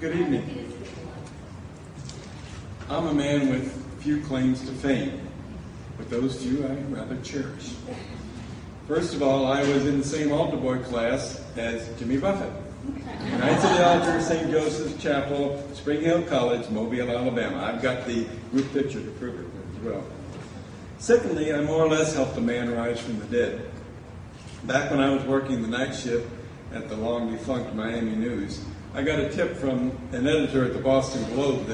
Good evening. I'm a man with few claims to fame, but those few I rather cherish. First of all, I was in the same altar boy class as Jimmy Buffett. Knights of the Altar, St. Joseph's Chapel, Spring Hill College, Mobile, Alabama. I've got the group picture to prove it as well. Secondly, I more or less helped a man rise from the dead. Back when I was working the night shift at the long-defunct Miami News, I got a tip from an editor at the Boston Globe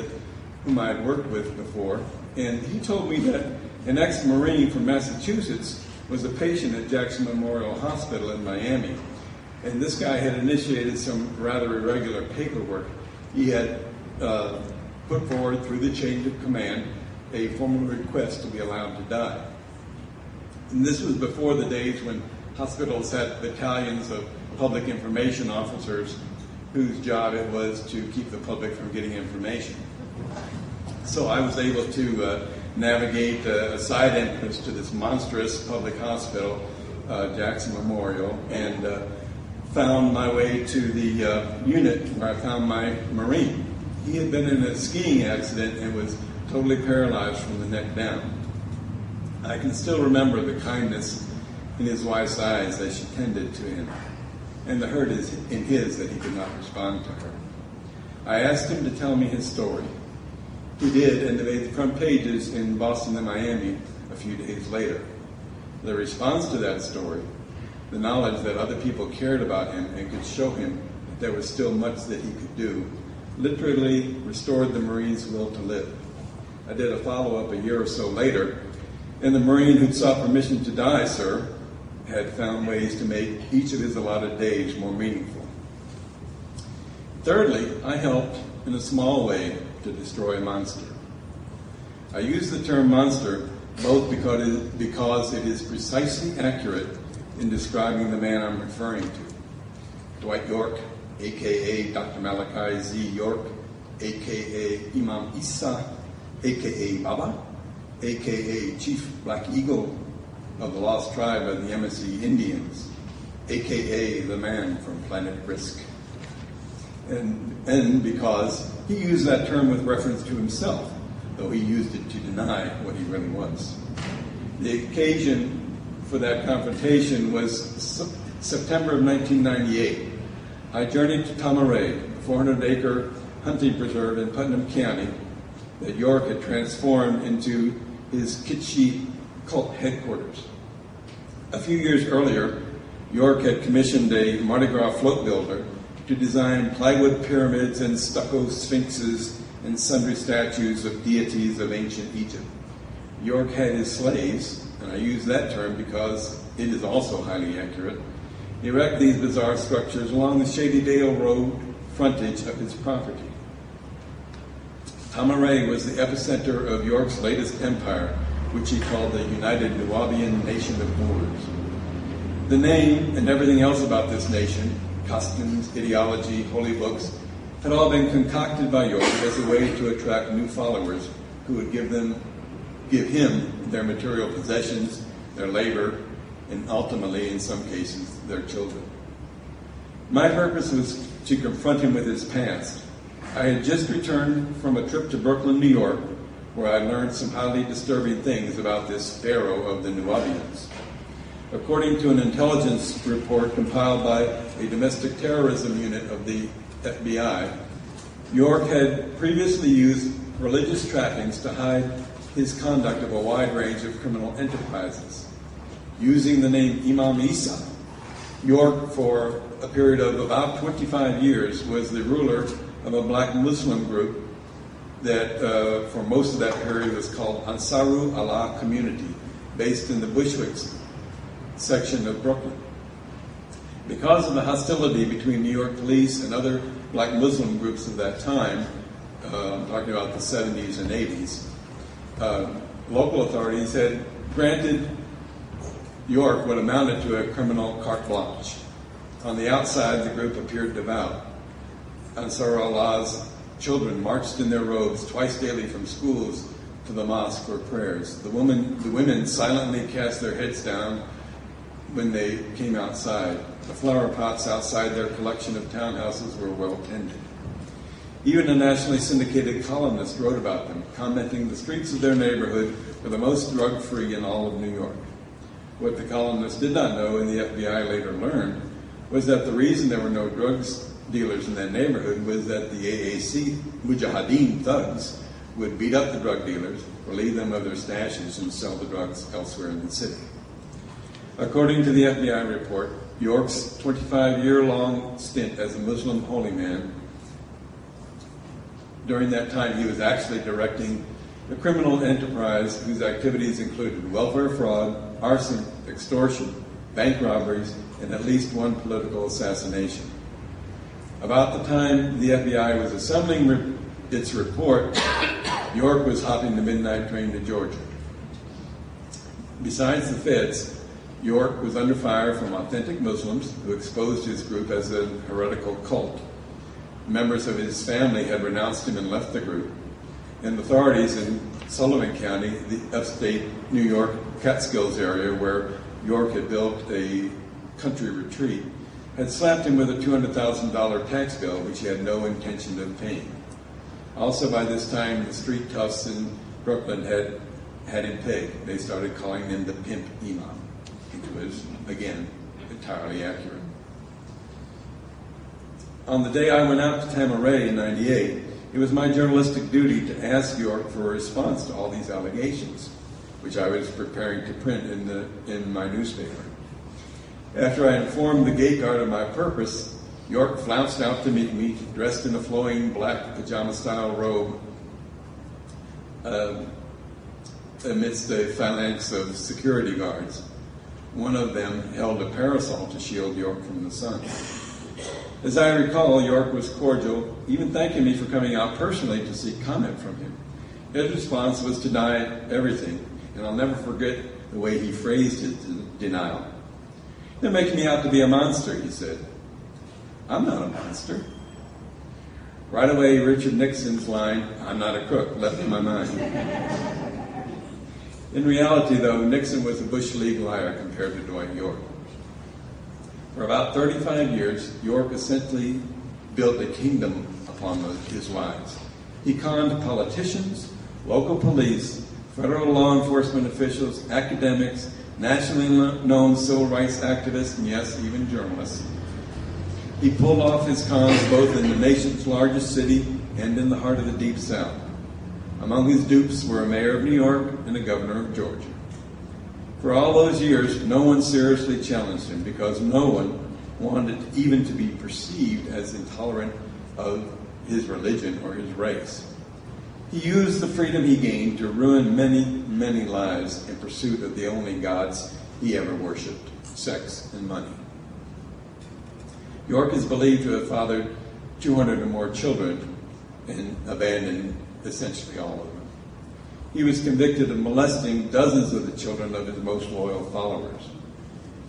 whom I had worked with before, and he told me that an ex-Marine from Massachusetts was a patient at Jackson Memorial Hospital in Miami. And this guy had initiated some rather irregular paperwork. He had put forward through the chain of command a formal request to be allowed to die. And this was before the days when hospitals had battalions of public information officers whose job it was to keep the public from getting information. So I was able to navigate a side entrance to this monstrous public hospital, Jackson Memorial, and found my way to the unit where I found my Marine. He had been in a skiing accident and was totally paralyzed from the neck down. I can still remember the kindness in his wife's eyes as she tended to him, and the hurt in his that he could not respond to her. I asked him to tell me his story. He did, and they made the front pages in Boston and Miami a few days later. The response to that story, the knowledge that other people cared about him and could show him that there was still much that he could do, literally restored the Marine's will to live. I did a follow-up a year or so later, and the Marine who'd sought permission to die, sir, had found ways to make each of his allotted days more meaningful. Thirdly, I helped in a small way to destroy a monster. I use the term monster both because it is precisely accurate in describing the man I'm referring to. Dwight York, a.k.a. Dr. Malachi Z. York, a.k.a. Imam Isa, a.k.a. Baba, a.k.a. Chief Black Eagle of the Lost Tribe of the MSC Indians, a.k.a. the man from Planet Risk. And because he used that term with reference to himself, though he used it to deny what he really was. The occasion for that confrontation was September of 1998. I journeyed to Tamaray, a 400-acre hunting preserve in Putnam County that York had transformed into his kitschy cult headquarters. A few years earlier, York had commissioned a Mardi Gras float builder to design plywood pyramids and stucco sphinxes and sundry statues of deities of ancient Egypt. York had his slaves, and I use that term because it is also highly accurate, erect these bizarre structures along the Shady Dale Road frontage of his property. Tamaray was the epicenter of York's latest empire, which he called the United Nubian Nation of Moors. The name and everything else about this nation, customs, ideology, holy books, had all been concocted by York as a way to attract new followers who would give him their material possessions, their labor, and ultimately, in some cases, their children. My purpose was to confront him with his past. I had just returned from a trip to Brooklyn, New York, where I learned some highly disturbing things about this pharaoh of the Nubians. According to an intelligence report compiled by a domestic terrorism unit of the FBI, York had previously used religious trappings to hide his conduct of a wide range of criminal enterprises. Using the name Imam Isa, York, for a period of about 25 years, was the ruler of a black Muslim group that for most of that period was called Ansaru Allah Community, based in the Bushwicks section of Brooklyn. Because of the hostility between New York police and other black Muslim groups of that time, I'm talking about the 70s and 80s, local authorities had granted York what amounted to a criminal carte blanche. On the outside, the group appeared devout. Ansar Allah's children marched in their robes twice daily from schools to the mosque for prayers. The women silently cast their heads down when they came outside. The flower pots outside their collection of townhouses were well tended. Even a nationally syndicated columnist wrote about them, commenting the streets of their neighborhood were the most drug-free in all of New York. What the columnist did not know, and the FBI later learned, was that the reason there were no drugs dealers in that neighborhood was that the AAC Mujahideen thugs would beat up the drug dealers, relieve them of their stashes, and sell the drugs elsewhere in the city. According to the FBI report, York's 25-year-long stint as a Muslim holy man, during that time he was actually directing a criminal enterprise whose activities included welfare fraud, arson, extortion, bank robberies, and at least one political assassination. About the time the FBI was assembling its report, York was hopping the midnight train to Georgia. Besides the feds, York was under fire from authentic Muslims who exposed his group as a heretical cult. Members of his family had renounced him and left the group, and authorities in Sullivan County, the upstate New York Catskills area where York had built a country retreat, had slapped him with a $200,000 tax bill which he had no intention of paying. Also by this time, the street toughs in Brooklyn had him pegged. They started calling him the Pimp Imam, which was, again, entirely accurate. On the day I went out to Tamaray in '98, it was my journalistic duty to ask York for a response to all these allegations, which I was preparing to print in my newspaper. After I informed the gate guard of my purpose, York flounced out to meet me, dressed in a flowing black pajama-style robe, amidst a phalanx of security guards. One of them held a parasol to shield York from the sun. As I recall, York was cordial, even thanking me for coming out personally to seek comment from him. His response was to deny everything, and I'll never forget the way he phrased his denial. "They're making me out to be a monster," he said. "I'm not a monster." Right away, Richard Nixon's line, "I'm not a crook," left in my mind. In reality, though, Nixon was a Bush League liar compared to Dwight York. For about 35 years, York essentially built a kingdom upon his lies. He conned politicians, local police, federal law enforcement officials, academics, nationally known civil rights activists, and yes, even journalists. He pulled off his cons both in the nation's largest city and in the heart of the Deep South. Among his dupes were a mayor of New York and a governor of Georgia. For all those years, no one seriously challenged him because no one wanted even to be perceived as intolerant of his religion or his race. He used the freedom he gained to ruin many, many lives in pursuit of the only gods he ever worshipped, sex and money. York is believed to have fathered 200 or more children and abandoned essentially all of them. He was convicted of molesting dozens of the children of his most loyal followers.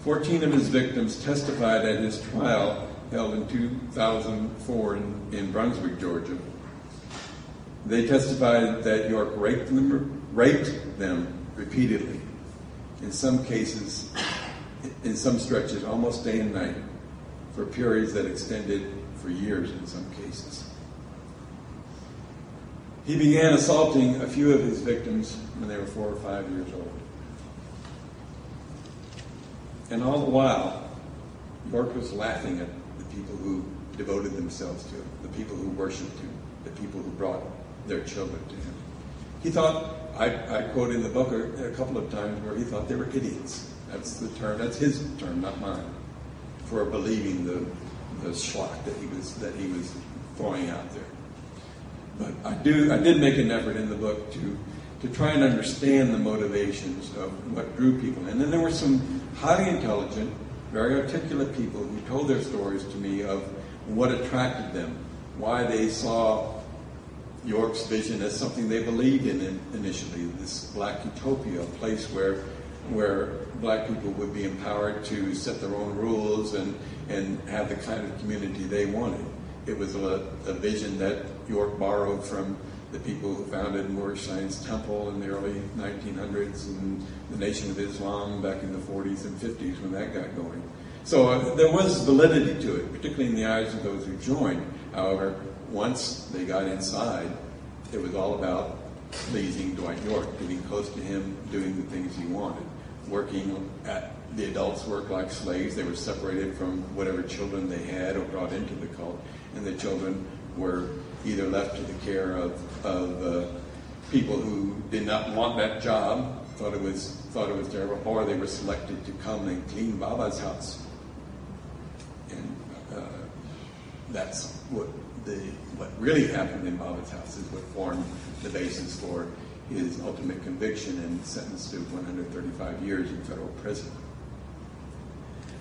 14 of his victims testified at his trial held in 2004 in Brunswick, Georgia. They testified that York raped them repeatedly, in some cases, in some stretches, almost day and night, for periods that extended for years in some cases. He began assaulting a few of his victims when they were 4 or 5 years old. And all the while, York was laughing at the people who devoted themselves to him, the people who worshipped him, the people who brought their children to him. He thought, I quote in the book a couple of times where he thought they were idiots. That's the term, that's his term, not mine, for believing the schlock that he was throwing out there. But I did make an effort in the book to try and understand the motivations of what drew people in. And there were some highly intelligent, very articulate people who told their stories to me of what attracted them, why they saw York's vision as something they believed in initially, this black utopia, a place where black people would be empowered to set their own rules and have the kind of community they wanted. It was a vision that York borrowed from the people who founded Moorish Science Temple in the early 1900s and the Nation of Islam back in the 40s and 50s when that got going. So there was validity to it, particularly in the eyes of those who joined. However, once they got inside, it was all about pleasing Dwight York, getting close to him, doing the things he wanted, working at the adults worked like slaves. They were separated from whatever children they had or brought into the cult, and the children were either left to the care of people who did not want that job, thought it was terrible, or they were selected to come and clean Baba's house. And that's what really happened in Baba's house is what formed the basis for his ultimate conviction and sentence to 135 years in federal prison.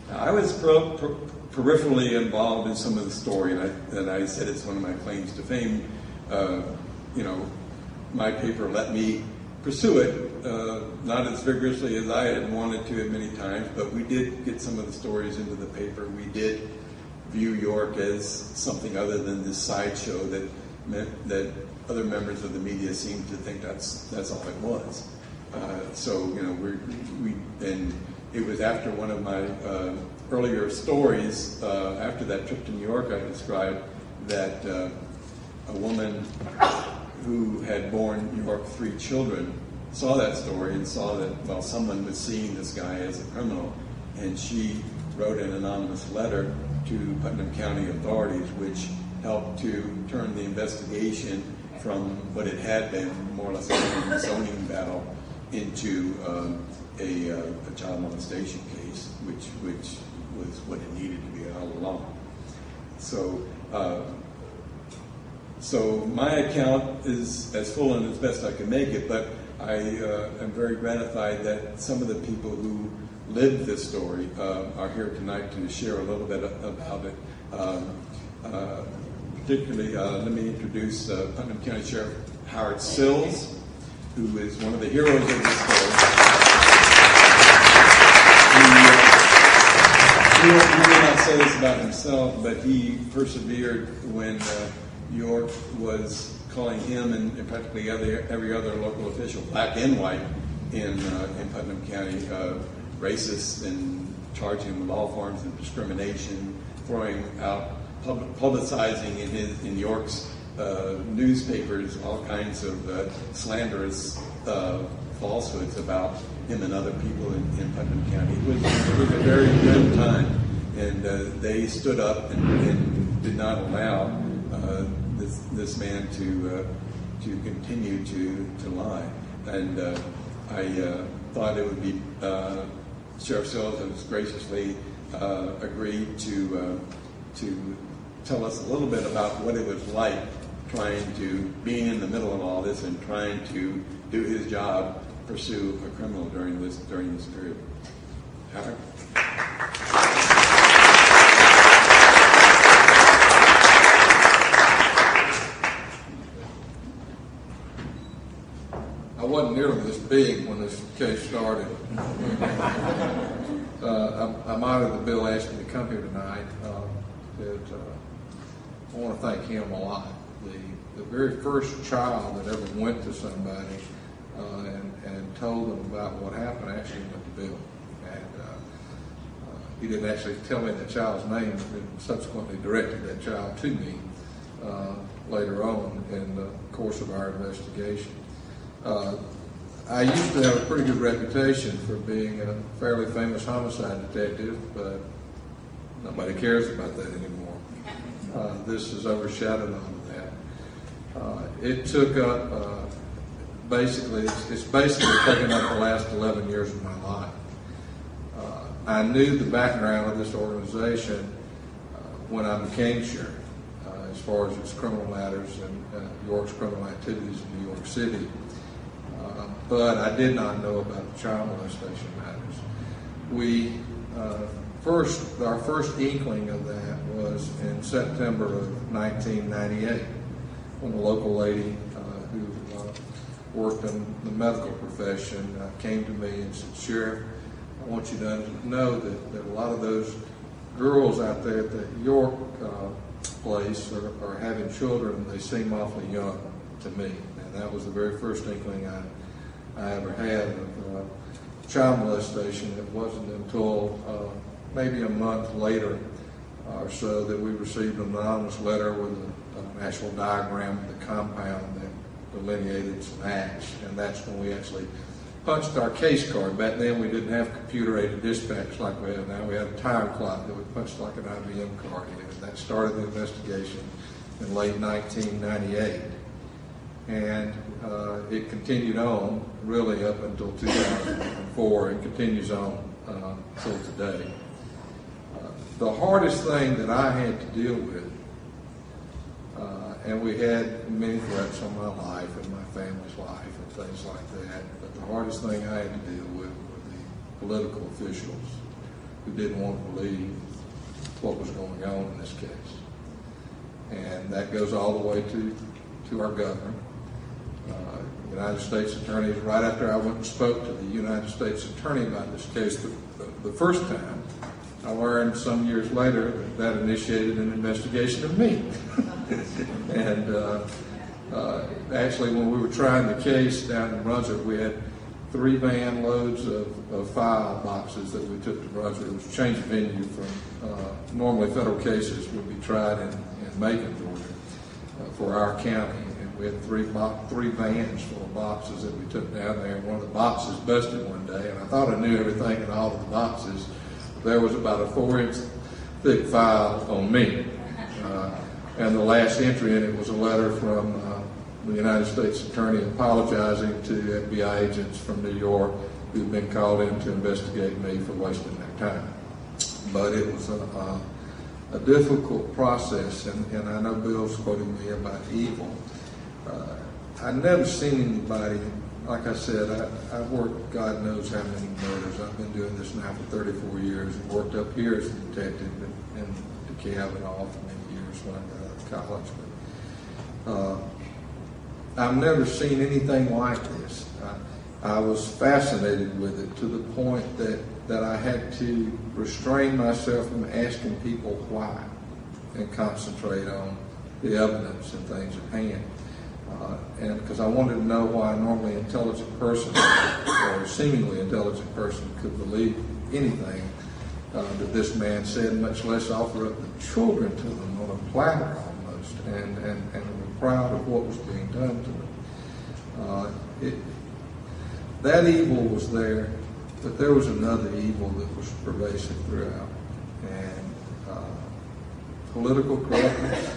Now, I was peripherally involved in some of the story, and I said it's one of my claims to fame. My paper let me pursue it, not as vigorously as I had wanted to at many times, but we did get some of the stories into the paper. We did view York as something other than this sideshow that other members of the media seemed to think that's all it was. And it was after one of my earlier stories, after that trip to New York, I described that a woman who had borne York 3 children saw that story and saw that, someone was seeing this guy as a criminal, and she wrote an anonymous letter to Putnam County authorities, which helped to turn the investigation from what it had been, more or less a zoning battle, into a child molestation case, which was what it needed to be all along. So my account is as full and as best I can make it, but I am very gratified that some of the people who lived this story are here tonight to share a little bit about it. Particularly, let me introduce Putnam County Sheriff Howard Sills, who is one of the heroes of this story. He may not say this about himself, but he persevered when York was calling him and practically every other local official, black and white, in Putnam County, racist, and charging him with all forms of discrimination, throwing out, publicizing in York's newspapers all kinds of slanderous falsehoods about him and other people in Putnam County. It was a very grim time, and they stood up and did not allow this man to continue to lie. And I thought it would be Sheriff Sills has graciously agreed to tell us a little bit about what it was like being in the middle of all this and trying to do his job, pursue a criminal during this period. Howard? I wasn't nearly this big when this case started. I'm honored that Bill asked me to come here tonight. I want to thank him a lot. The very first child that ever went to somebody and told them about what happened actually went to Bill. And he didn't actually tell me that child's name, and subsequently directed that child to me later on in the course of our investigation. I used to have a pretty good reputation for being a fairly famous homicide detective, but nobody cares about that anymore. This has overshadowed all of that. It took up, it's basically taken up the last 11 years of my life. I knew the background of this organization when I became sheriff, as far as its criminal matters and York's criminal activities in New York City. But I did not know about the child molestation matters. Our first inkling of that was in September of 1998, when a local lady who worked in the medical profession came to me and said, "Sheriff, I want you to know that a lot of those girls out there at the York place are having children, and they seem awfully young to me." And that was the very first inkling I ever had of child molestation. It wasn't until maybe a month later or so that we received an anonymous letter with an actual diagram of the compound that delineated some acts, and that's when we actually punched our case card. Back then we didn't have computer-aided dispatch like we have now. We had a time clock that we punched like an IBM card in, and that started the investigation in late 1998. And it continued on really up until 2004 and continues on till today. The hardest thing that I had to deal with, and we had many threats on my life and my family's life and things like that, but the hardest thing I had to deal with were the political officials who didn't want to believe what was going on in this case. And that goes all the way to our governor. United States attorneys, right after I went and spoke to the United States attorney about this case the first time, I learned some years later that initiated an investigation of me. And actually, when we were trying the case down in Brunswick, we had 3 van loads of file boxes that we took to Brunswick. It was a change of venue from normally federal cases would be tried in Macon, Georgia, for our county. And we had 3 vans full of boxes that we took down there. And one of the boxes busted one day, and I thought I knew everything in all of the boxes. There was about a 4-inch thick file on me. And the last entry in it was a letter from the United States Attorney apologizing to FBI agents from New York who'd been called in to investigate me for wasting their time. But it was a difficult process, and I know Bill's quoting me about evil. I'd never seen anybody, like I said, I've worked God knows how many murders. I've been doing this now for 34 years and worked up here as a detective in DeKalb and all for many years when I got out of college. But I've never seen anything like this. I was fascinated with it to the point that I had to restrain myself from asking people why and concentrate on the evidence and things at hand. And because I wanted to know why a normally intelligent person or a seemingly intelligent person could believe anything that this man said, much less offer up the children to them on a platter almost, and were proud of what was being done to them. That evil was there, but there was another evil that was pervasive throughout, and political correctness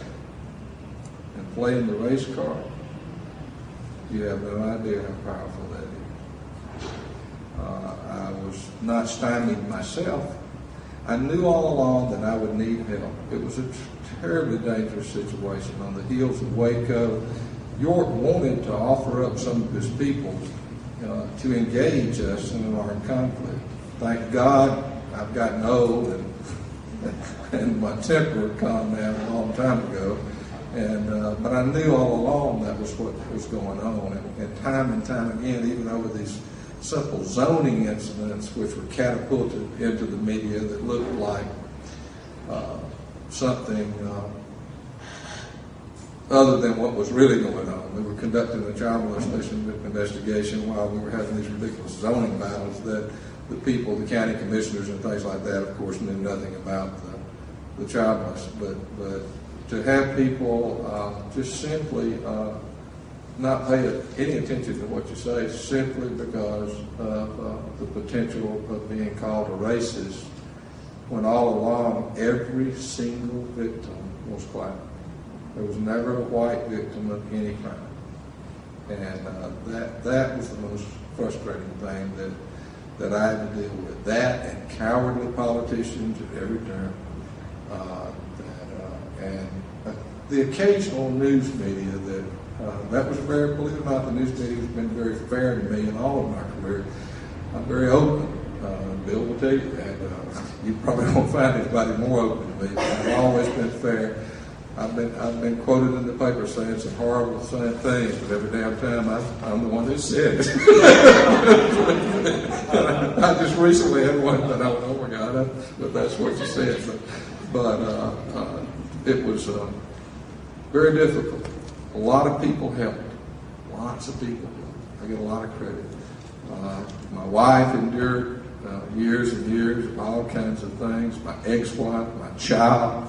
and playing the race card. You have no idea how powerful that is. I was not stymied myself. I knew all along that I would need help. It was a terribly dangerous situation. On the heels of Waco, York wanted to offer up some of his people to engage us in an armed conflict. Thank God I've gotten old and my temper had calmed down a long time ago. But I knew all along that was what was going on. And time again, even over these simple zoning incidents, which were catapulted into the media that looked like something other than what was really going on. We were conducting a child molestation investigation while we were having these ridiculous zoning battles that the people, the county commissioners and things like that, of course, knew nothing about the child molestation. But to have people just simply not pay any attention to what you say simply because of the potential of being called a racist, when all along every single victim was black. There was never a white victim of any crime. And that was the most frustrating thing that I had to deal with. That and cowardly politicians at every turn. And the occasional news media that was very, believe it or not, the news media has been very fair to me in all of my career. I'm very open. Bill will tell you that. You probably won't find anybody more open than me, but I've always been fair. I've been quoted in the paper saying some horrible things, but every damn time I'm the one that said it. I just recently had one that I went, oh my God, but that's what you said. But it was very difficult. A lot of people helped. Lots of people helped. I get a lot of credit. My wife endured years and years of all kinds of things. My ex-wife, my child.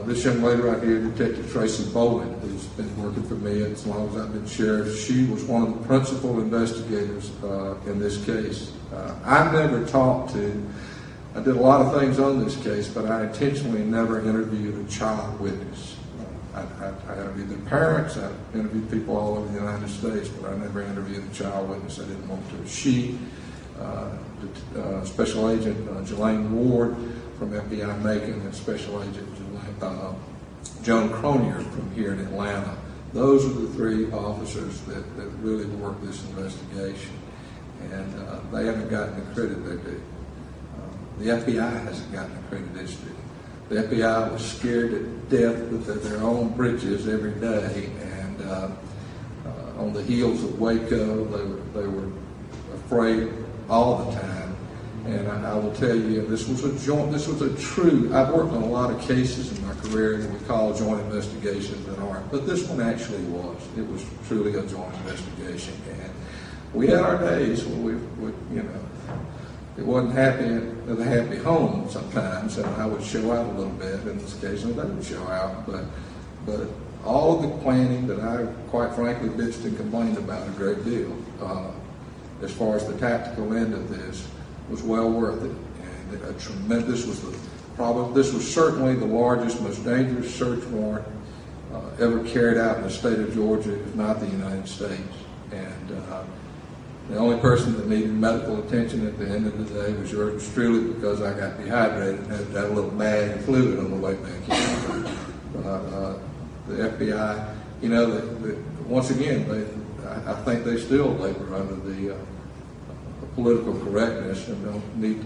This young lady right here, Detective Tracy Bowen, who's been working for me as long as I've been sheriff, she was one of the principal investigators in this case. I never talked to, I did a lot of things on this case, but I intentionally never interviewed a child witness. I interviewed their parents, I interviewed people all over the United States, but I never interviewed a child witness. I didn't want to. She, Special Agent Jelaine Ward from FBI Macon and Special Agent Joan Cronier from here in Atlanta. Those are the three officers that really worked this investigation. And they haven't gotten the credit they do. The FBI hasn't gotten the credit they do. The FBI was scared to death with their own britches every day, and on the heels of Waco, they were afraid all the time. And I will tell you, this was a true, I've worked on a lot of cases in my career that we call joint investigations that aren't, but this one actually was. It was truly a joint investigation. And we had our days when we it wasn't a happy home sometimes, and I would show out a little bit in this case, and they would show out, but all of the planning that I, quite frankly, bitched and complained about a great deal, as far as the tactical end of this, was well worth it. And this was certainly the largest, most dangerous search warrant ever carried out in the state of Georgia, if not the United States. And the only person that needed medical attention at the end of the day was yours truly, because I got dehydrated and had a little bag of fluid on the way back in. The FBI, once again, I think they still labor under the political correctness and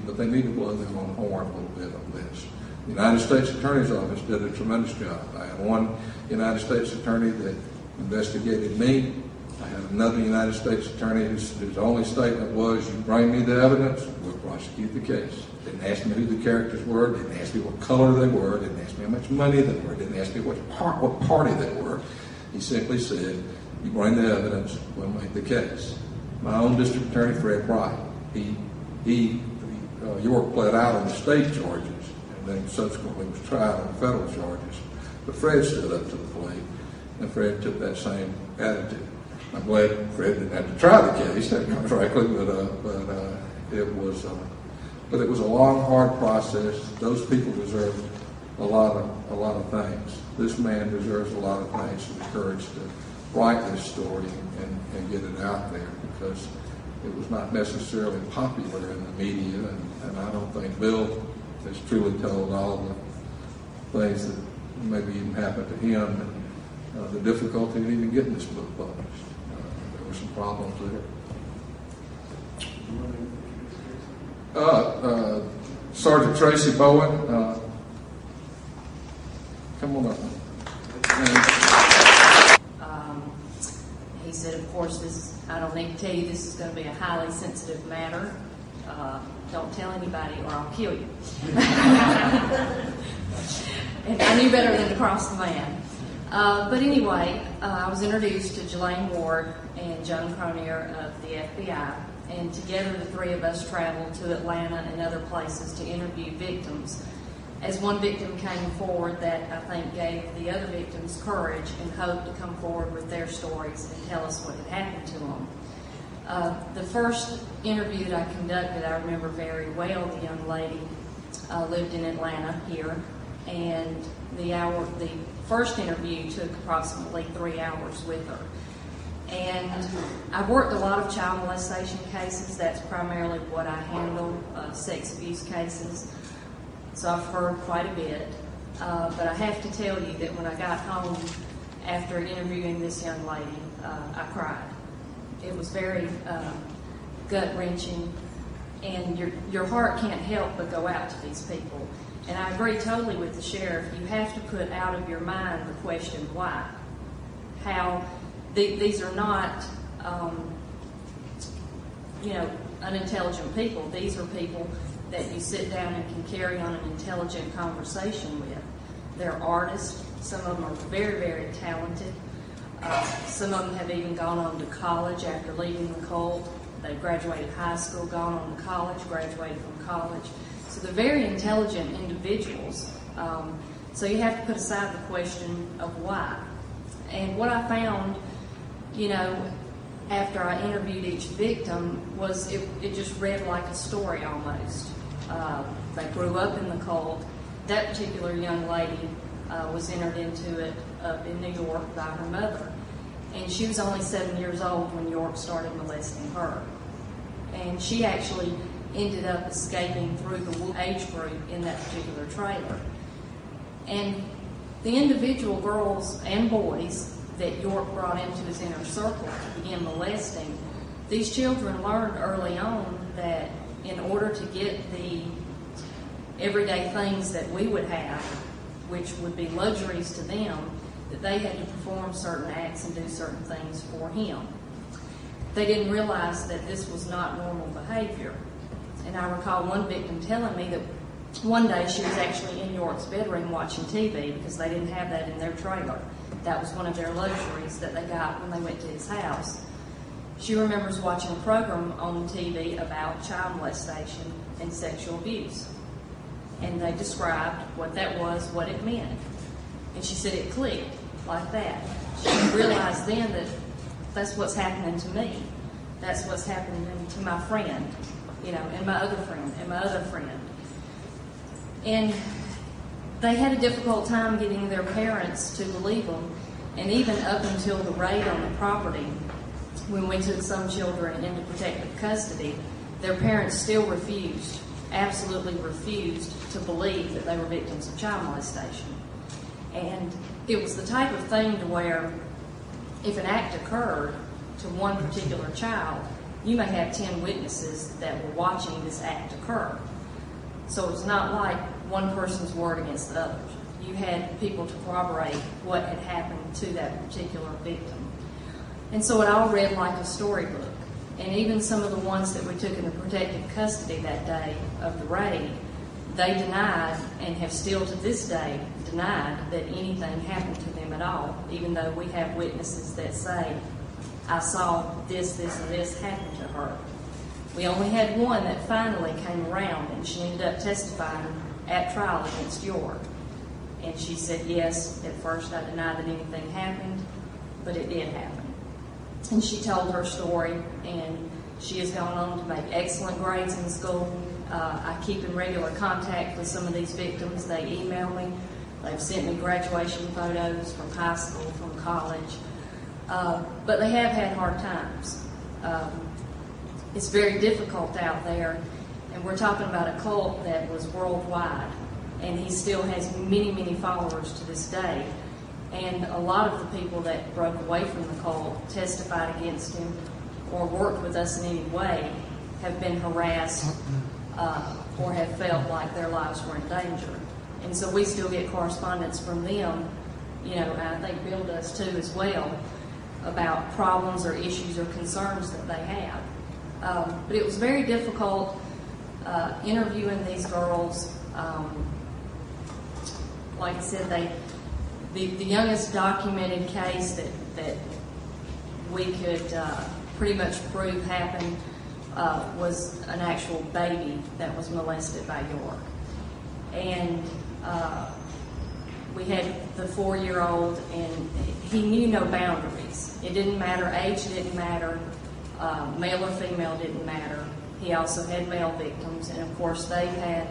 but they need to blow their own horn a little bit on this. The United States Attorney's Office did a tremendous job. I had one United States Attorney that investigated me. I had another United States Attorney whose only statement was, "You bring me the evidence, we'll prosecute the case." Didn't ask me who the characters were, didn't ask me what color they were, didn't ask me how much money they were, didn't ask me what party they were. He simply said, "You bring the evidence, we'll make the case." My own district attorney, Fred Wright, York pled out on the state charges and then subsequently was tried on federal charges. But Fred stood up to the plate, and Fred took that same attitude. I'm glad Fred didn't have to try the case, frankly, but it was a long, hard process. Those people deserve a lot of things. This man deserves a lot of thanks for the courage to write this story and get it out there, because it was not necessarily popular in the media, and I don't think Bill has truly told all the things that maybe even happened to him, and the difficulty in even getting this book published. There were some problems there. Sergeant Tracy Bowen, come on up. He said, of course, I don't need to tell you, this is going to be a highly sensitive matter. Don't tell anybody or I'll kill you. And I knew better than to cross the man. But anyway, I was introduced to Jelaine Ward and Joan Cronier of the FBI, and together the three of us traveled to Atlanta and other places to interview victims. As one victim came forward, that I think gave the other victims courage and hope to come forward with their stories and tell us what had happened to them. The first interview that I conducted, I remember very well. The young lady lived in Atlanta here, and the first interview took approximately 3 hours with her. And I've worked a lot of child molestation cases. That's primarily what I handle, sex abuse cases. So I've heard quite a bit. But I have to tell you that when I got home after interviewing this young lady, I cried. It was very gut-wrenching, and your heart can't help but go out to these people. And I agree totally with the sheriff. You have to put out of your mind the question, why? How? These are not, unintelligent people. These are people that you sit down and can carry on an intelligent conversation with. They're artists. Some of them are very, very talented. Some of them have even gone on to college after leaving the cult. They've graduated high school, gone on to college, graduated from college. So they're very intelligent individuals. So you have to put aside the question of why. And what I found, after I interviewed each victim, was it just read like a story almost. They grew up in the cult. That particular young lady was entered into it up in New York by her mother. And she was only 7 years old when York started molesting her. And she actually ended up escaping through the age group in that particular trailer. And the individual girls and boys that York brought into his inner circle to begin molesting, these children learned early on that in order to get the everyday things that we would have, which would be luxuries to them, that they had to perform certain acts and do certain things for him. They didn't realize that this was not normal behavior. And I recall one victim telling me that one day she was actually in York's bedroom watching TV because they didn't have that in their trailer. That was one of their luxuries that they got when they went to his house. She remembers watching a program on TV about child molestation and sexual abuse. And they described what that was, what it meant. And she said it clicked like that. She realized then that that's what's happening to me. That's what's happening to my friend, and my other friend, and my other friend. And they had a difficult time getting their parents to believe them. And even up until the raid on the property, when we took some children into protective custody, their parents still refused, absolutely refused, to believe that they were victims of child molestation. And it was the type of thing to where if an act occurred to one particular child, you may have 10 witnesses that were watching this act occur. So it was not like one person's word against the others. You had people to corroborate what had happened to that particular victim. And so it all read like a storybook. And even some of the ones that we took into protective custody that day of the raid, they denied, and have still to this day denied, that anything happened to them at all, even though we have witnesses that say, I saw this, this, and this happen to her. We only had one that finally came around, and she ended up testifying at trial against York. And she said, yes, at first I denied that anything happened, but it did happen. And she told her story, and she has gone on to make excellent grades in school. I keep in regular contact with some of these victims. They email me. They've sent me graduation photos from high school, from college. But they have had hard times. It's very difficult out there, and we're talking about a cult that was worldwide, and he still has many, many followers to this day. And a lot of the people that broke away from the cult, testified against him, or worked with us in any way, have been harassed or have felt like their lives were in danger. And so we still get correspondence from them, and I think Bill does too as well, about problems or issues or concerns that they have. But it was very difficult interviewing these girls. Like I said, the youngest documented case that we could pretty much prove happened was an actual baby that was molested by York. And we had the 4-year-old, and he knew no boundaries. It didn't matter, age didn't matter, male or female didn't matter. He also had male victims, and of course they've had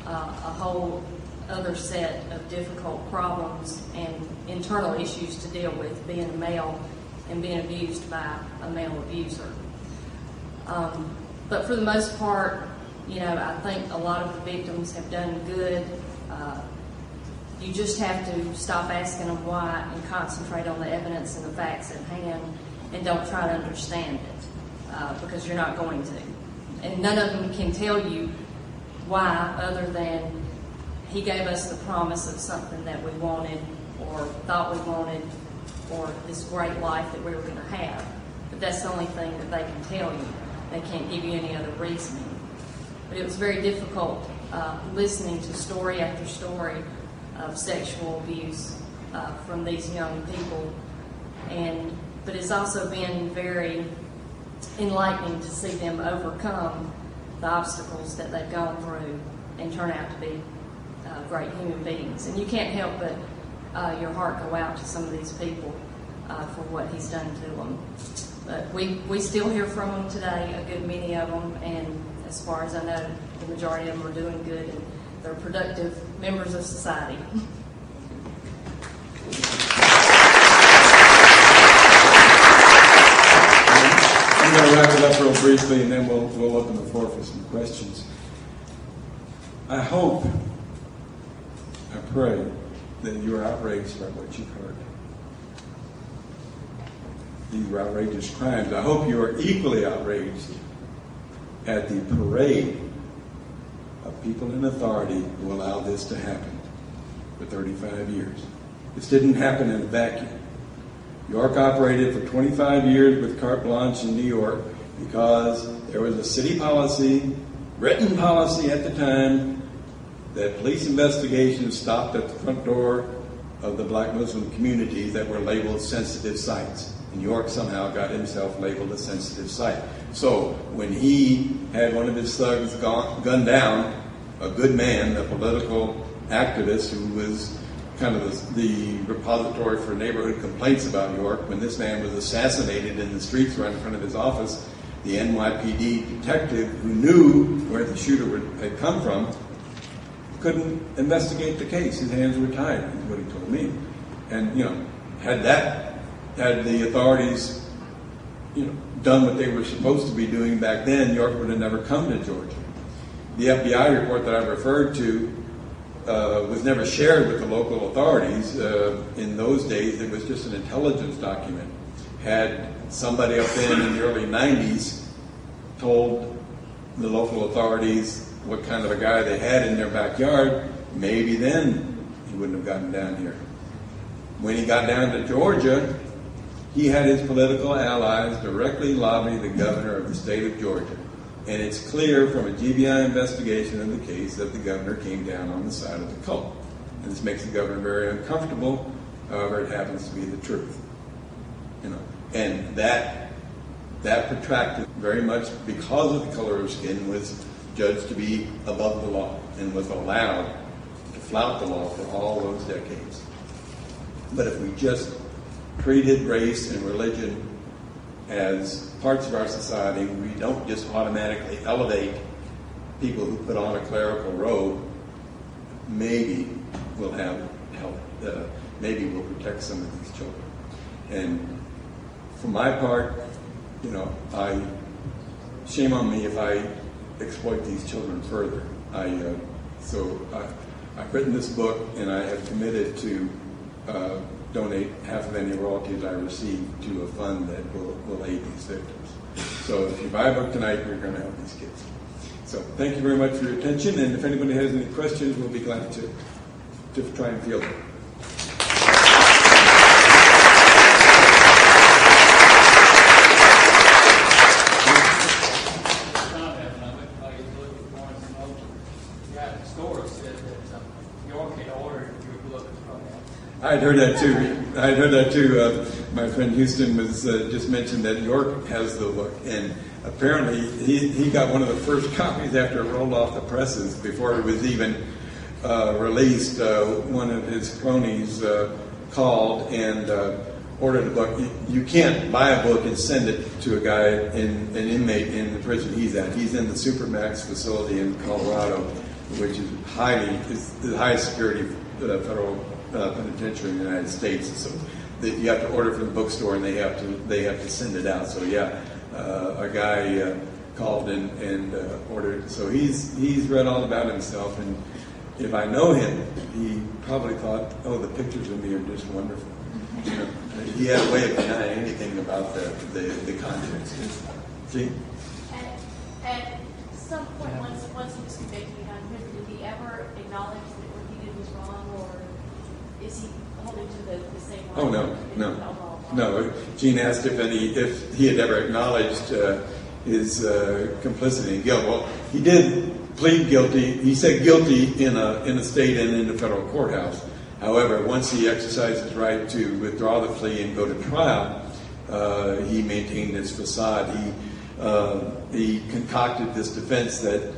a whole other set of difficult problems and internal issues to deal with, being a male and being abused by a male abuser. But for the most part, I think a lot of the victims have done good. You just have to stop asking them why and concentrate on the evidence and the facts at hand, and don't try to understand it, because you're not going to. And none of them can tell you why, other than he gave us the promise of something that we wanted or thought we wanted, or this great life that we were going to have. But that's the only thing that they can tell you. They can't give you any other reasoning. But it was very difficult listening to story after story of sexual abuse from these young people. But it's also been very enlightening to see them overcome the obstacles that they've gone through and turn out to be great human beings. And you can't help but your heart go out to some of these people for what he's done to them. But we still hear from them today, a good many of them, and as far as I know, the majority of them are doing good and they're productive members of society. I'm going to wrap it up real briefly, and then we'll open the floor for some questions. I hope, I pray, that you're outraged by what you've heard. These were outrageous crimes. I hope you are equally outraged at the parade of people in authority who allowed this to happen for 35 years. This didn't happen in a vacuum. York operated for 25 years with carte blanche in New York because there was a city policy, written policy at the time, that police investigations stopped at the front door of the black Muslim communities that were labeled sensitive sites. And York somehow got himself labeled a sensitive site. So when he had one of his thugs gunned down, a good man, a political activist who was kind of the repository for neighborhood complaints about York, when this man was assassinated in the streets right in front of his office, the NYPD detective who knew where the shooter had come from couldn't investigate the case. His hands were tied, is what he told me. And, had the authorities, done what they were supposed to be doing back then, York would have never come to Georgia. The FBI report that I referred to was never shared with the local authorities. In those days, it was just an intelligence document. Had somebody up then in the early 90s told the local authorities what kind of a guy they had in their backyard, maybe then he wouldn't have gotten down here. When he got down to Georgia, he had his political allies directly lobby the governor of the state of Georgia. And it's clear from a GBI investigation of the case that the governor came down on the side of the cult. And this makes the governor very uncomfortable, however it happens to be the truth. And that protracted very much because of the color of skin was judged to be above the law and was allowed to flout the law for all those decades. But if we just treated race and religion as parts of our society, we don't just automatically elevate people who put on a clerical robe, maybe we'll have help, maybe we'll protect some of these children. And for my part, shame on me if I exploit these children further. I've written this book, and I have committed to donate half of any royalties I receive to a fund that will aid these victims. So if you buy a book tonight, you're going to help these kids. So thank you very much for your attention, and if anybody has any questions, we'll be glad to try and field them. I had heard that too. My friend Houston was just mentioned that York has the book, and apparently he got one of the first copies after it rolled off the presses before it was even released. One of his cronies called and ordered a book. You can't buy a book and send it to a guy, an inmate in the prison he's at. He's in the Supermax facility in Colorado, which is the highest security federal penitentiary in the United States. So you have to order from the bookstore, and they have to send it out. So a guy called and ordered. So he's read all about himself, and if I know him, he probably thought, oh, the pictures of me are just wonderful. He had a way of denying anything about the context. See? At some point, once he was convicted and prison, did he ever acknowledge that what he did was wrong, or is he holding to the same line? Oh, no. Gene asked if he had ever acknowledged his complicity and guilt. Well, he did plead guilty. He said guilty in a state and in the federal courthouse. However, once he exercised his right to withdraw the plea and go to trial, he maintained his facade. he concocted this defense that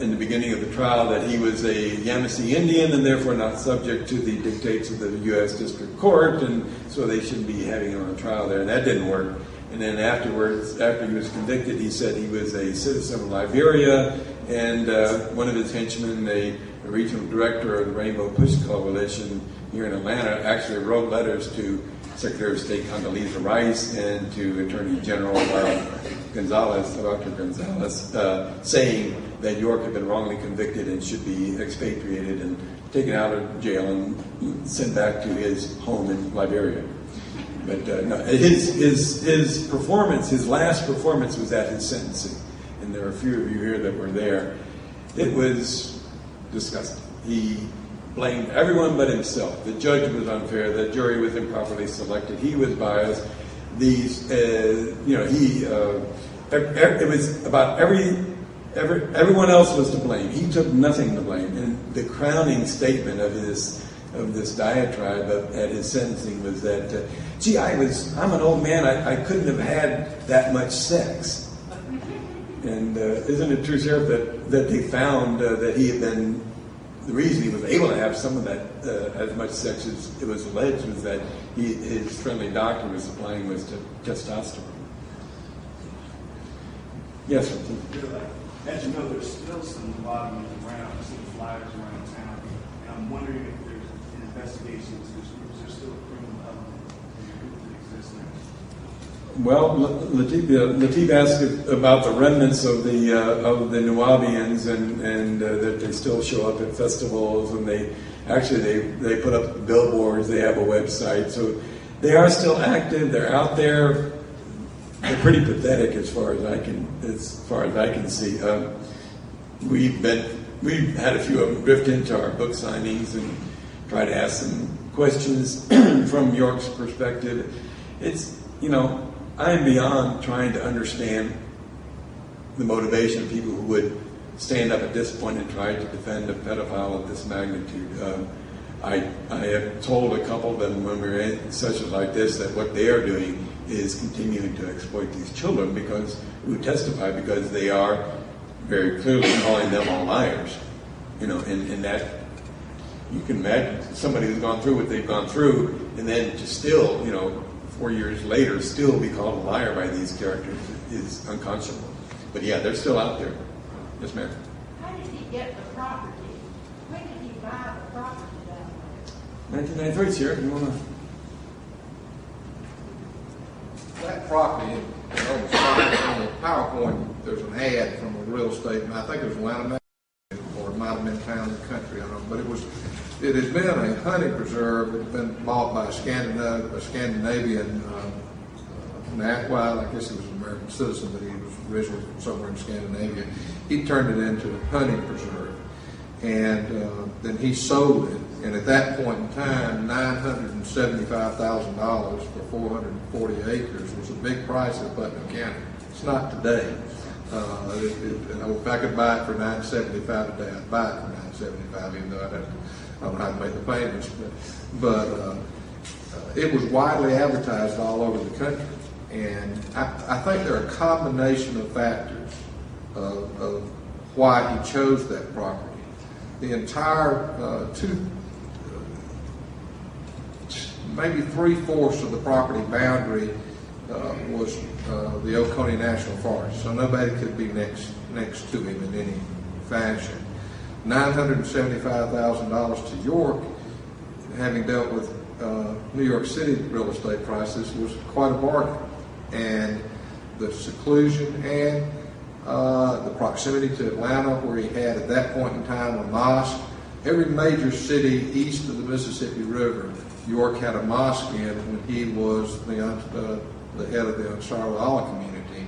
in the beginning of the trial that he was a Yamasee Indian and therefore not subject to the dictates of the U.S. District Court, and so they shouldn't be having him on trial there. And that didn't work. And then afterwards, after he was convicted, he said he was a citizen of Liberia, and one of his henchmen, a regional director of the Rainbow Push Coalition here in Atlanta, actually wrote letters to Secretary of State Condoleezza Rice and to Attorney General Gonzalez, Dr. Gonzalez, saying that York had been wrongly convicted and should be expatriated and taken out of jail and sent back to his home in Liberia. But no, his performance, his last performance was at his sentencing, and there are a few of you here that were there. It was disgusting. He blamed everyone but himself. The judge was unfair. The jury was improperly selected. He was biased. It was about everyone else was to blame. He took nothing to blame. And the crowning statement of this diatribe at his sentencing was that, I'm an old man. I couldn't have had that much sex. And isn't it true, Sheriff, that they found that he had been, the reason he was able to have some of that, as much sex as it was alleged, was that his friendly doctor was supplying was testosterone. Yes, sir. As you know, there's still some lobbying around, some flyers around town, and I'm wondering if there's an investigation into this group. Is there still a criminal element in the group that exists now? Well, Latif asked about the remnants of the Nubians and that they still show up at festivals, and they put up billboards. They have a website, so they are still active. They're out there. They're pretty pathetic as far as I can see. We've had a few of them drift into our book signings and try to ask them questions from York's perspective. It's, I am beyond trying to understand the motivation of people who would stand up at this point and try to defend a pedophile of this magnitude. I have told a couple of them when we were in sessions like this that what they are doing is continuing to exploit these children who testify because they are very clearly calling them all liars. And that you can imagine somebody who's gone through what they've gone through and then to still, 4 years later, still be called a liar by these characters is unconscionable. But yeah, they're still out there. Yes, ma'am. How did he get the property? When did he buy the property down there? 1993, Sheriff. You want to? That property, on the PowerPoint, there's an ad from a real estate, and I think it was Atlanta, or it might have been town in the country, I don't know, but it has been a hunting preserve. It's been bought by a Scandinavian, well, I guess he was an American citizen, but he was originally from somewhere in Scandinavia. He turned it into a hunting preserve, and then he sold it. And at that point in time, $975,000 for 440 acres was a big price in Putnam County. It's not today. If I could buy it for $975 today, I'd buy it for $975, even though I don't know how to make the payments. But it was widely advertised all over the country. And I think there are a combination of factors of why he chose that property. The entire maybe 3/4 of the property boundary was the Oconee National Forest, so nobody could be next to him in any fashion. $975,000 to York, having dealt with New York City real estate prices, was quite a bargain. And the seclusion and the proximity to Atlanta, where he had at that point in time a mosque. Every major city east of the Mississippi River, York had a mosque in when he was the head of the Ansar Allah community.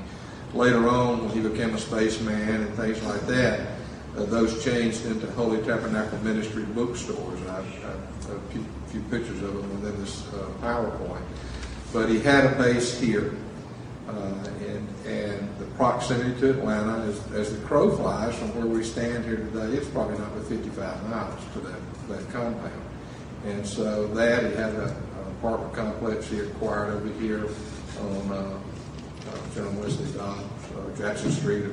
Later on, when he became a spaceman and things like that, those changed into Holy Tabernacle Ministry bookstores. I have a few pictures of them within this PowerPoint. But he had a base here, and the proximity to Atlanta, as the crow flies from where we stand here today, it's probably not but 55 miles to that compound. And so he had an apartment complex he acquired over here on John Wesley Dobbs, Jackson Street,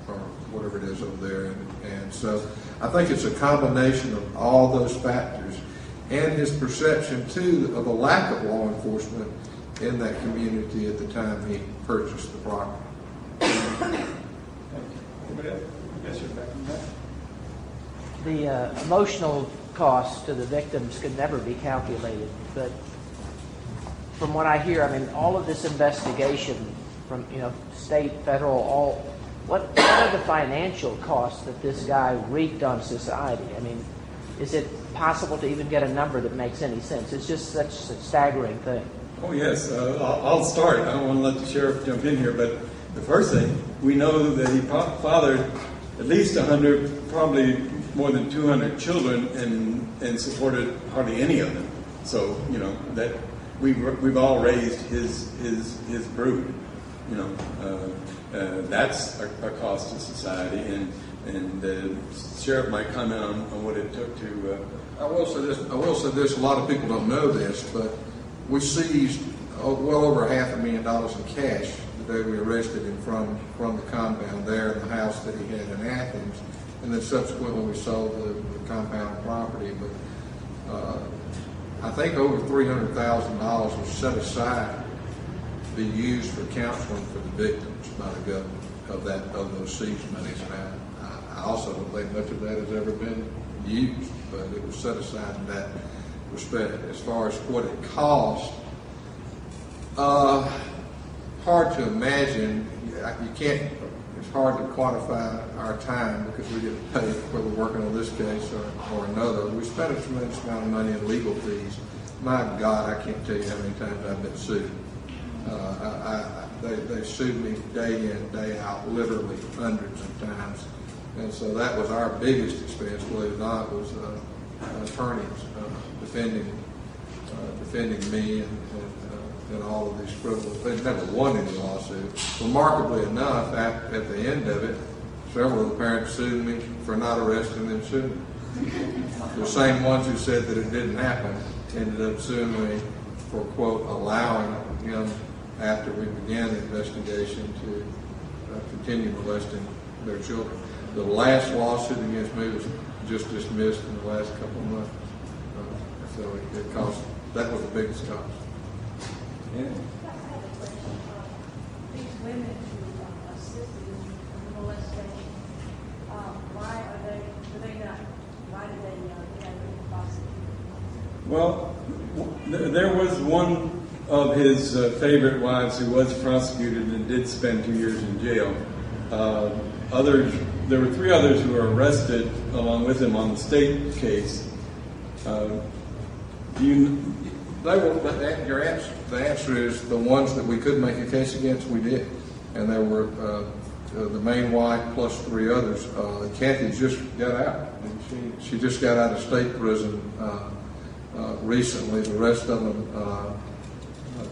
or whatever it is over there. And so I think it's a combination of all those factors and his perception, too, of a lack of law enforcement in that community at the time he purchased the property. Anybody else? Yes, sir, back in the back. The emotional cost to the victims could never be calculated, but from what I hear, I mean, all of this investigation from, state, federal, what are the financial costs that this guy wreaked on society? I mean, is it possible to even get a number that makes any sense? It's just such a staggering thing. Oh, yes. I'll start. I don't want to let the sheriff jump in here, but the first thing, we know that he fathered at least 100, probably more than 200 children and supported hardly any of them. So, that we've all raised his brood. That's a cost to society, and the sheriff might comment on what it took to. I will say this. A lot of people don't know this, but we seized well over $500,000 in cash the day we arrested him from the compound there in the house that he had in Athens, and then subsequently we sold the compound property. But I think over $300,000 was set aside to be used for counseling for the victims by the government of those seized monies. And I also don't think much of that has ever been used, but it was set aside in that respect. As far as what it cost, hard to imagine. You can't. It's hard to quantify our time because we get paid whether we're working on this case or another. We spent a tremendous amount of money in legal fees. My God, I can't tell you how many times I've been sued. They sued me day in, day out, literally hundreds of times. And so that was our biggest expense, believe it or not, was attorneys defending me and all of these criminals. They'd never won any lawsuits. Remarkably enough, at the end of it, several of the parents sued me for not arresting them sooner. The same ones who said that it didn't happen ended up suing me for, quote, allowing him, after we began the investigation, to continue molesting their children. The last lawsuit against me was just dismissed in the last couple of months. So it cost, that was the biggest cost. Yeah. I have a question. These women who assisted in molestation, why did they get prosecuted? Well, there was one of his favorite wives who was prosecuted and did spend 2 years in jail. There were 3 others who were arrested along with him on the state case. The answer is the ones that we could make a case against, we did. And there were the main wife plus 3 others. Kathy just got out. She just got out of state prison recently. The rest of them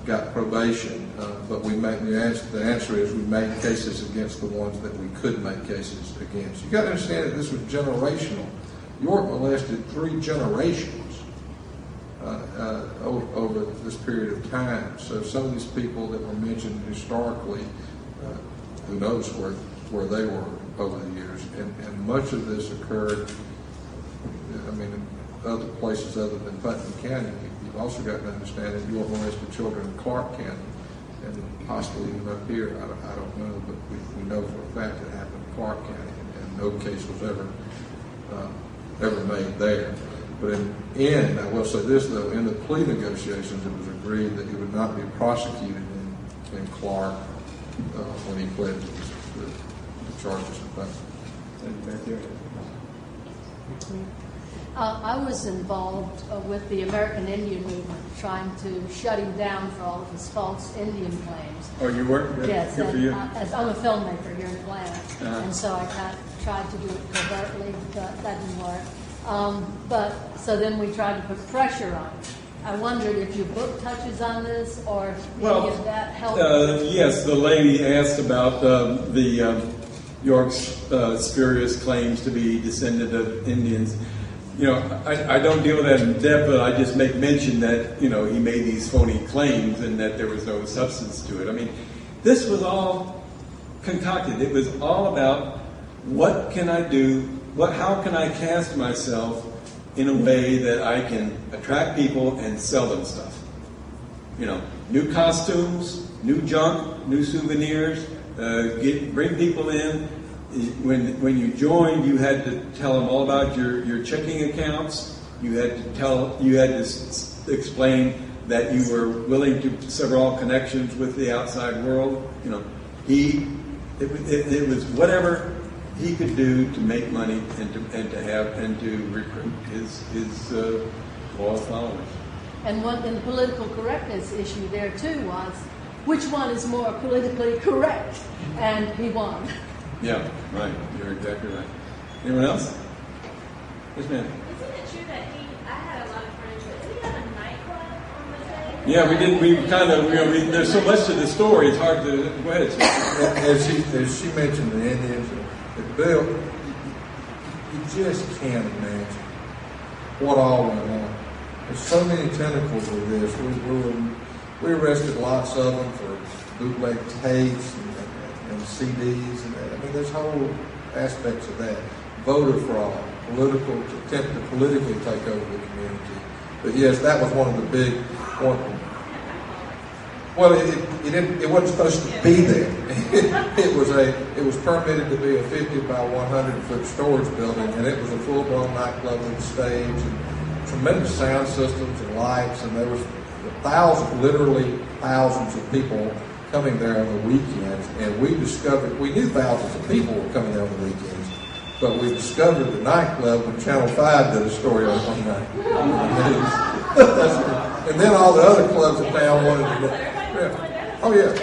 got probation. But the answer is we made cases against the ones that we could make cases against. You got to understand that this was generational. York molested 3 generations over this period of time. So some of these people that were mentioned historically, who knows where they were over the years. And much of this occurred, in other places other than Putnam County. You've also got to understand that York molested children in Clark County and possibly even up here. I don't know, but we know for a fact it happened in Clark County, and no case was ever made there. But in the end, I will say this, though, in the plea negotiations, it was agreed that he would not be prosecuted in Clark when he pled to the charges of that. I was involved with the American Indian movement, trying to shut him down for all of his false Indian claims. Oh, you work? Yes, Good for you. as I'm a filmmaker here in Atlanta, and so I kind of tried to do it covertly, but that didn't work. So then we tried to put pressure on him. I wondered if your book touches on this, or if that helped. Yes, the lady asked about the York's spurious claims to be descendant of Indians. I don't deal with that in depth, but I just make mention that, he made these phony claims and that there was no substance to it. This was all concocted. It was all about what can I do, how can I cast myself in a way that I can attract people and sell them stuff. You know, new costumes, new junk, new souvenirs, bring people in. When you joined, you had to tell them all about your checking accounts. You had to explain that you were willing to sever all connections with the outside world. You know, it was whatever he could do to make money and to recruit his loyal followers. And the political correctness issue there too was, which one is more politically correct? And he won. Yeah, right. You're exactly right. Anyone else? Yes, ma'am. Isn't it true that I had a lot of friends, but did he have a nightclub on the day? Yeah, we did. We kind of, there's so much to the story. It's hard to go ahead. As she mentioned, the Indians, the bill, you just can't imagine what all went on. There's so many tentacles of this. We arrested lots of them for bootleg tapes and CDs, and I mean, there's whole aspects of that. Voter fraud, attempt to politically take over the community. But yes, that was one of the big ones. Well, it wasn't supposed to be there. It was permitted to be a 50 by 100 foot storage building, and it was a full-blown nightclub with a stage and tremendous sound systems and lights, and there was literally thousands of people coming there on the weekends, and we knew thousands of people were coming there on the weekends, but we discovered the nightclb when Channel 5 did a story on one night. And then all the other clubs in town wanted to go. Yeah. Oh, yeah.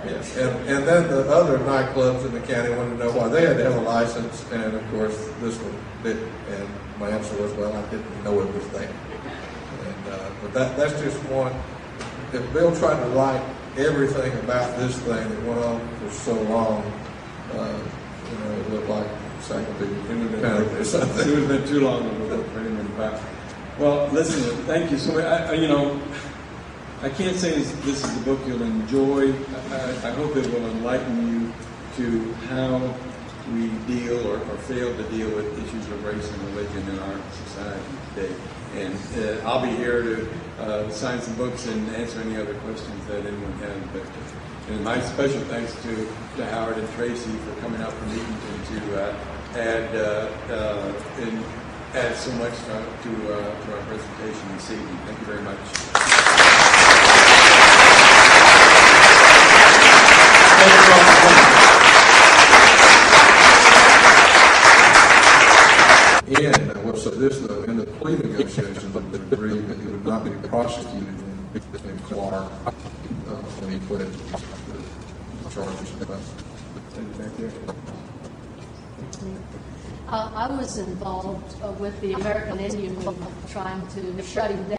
Yes. And then the other nightclubs in the county wanted to know why they had to have a license, and of course this one did. And my answer was, well, I didn't know it was there. But that's just one. If Bill tried to write everything about this thing that went on for so long, it looked like Encyclopedia or something. It would have been too long of a book for him in fact. Well, listen, thank you so much. I can't say this is a book you'll enjoy. I hope it will enlighten you to how we deal or fail to deal with issues of race and religion in our society today. And I'll be here to sign some books and answer any other questions that anyone has. But my special thanks to Howard and Tracy for coming out from Eatonton to add so much to our presentation this evening. Thank you very much. In the plea negotiations, it agreed that he would not be prosecuted in Clark when he pled the charges. I was involved with the American Indian movement trying to shut him down.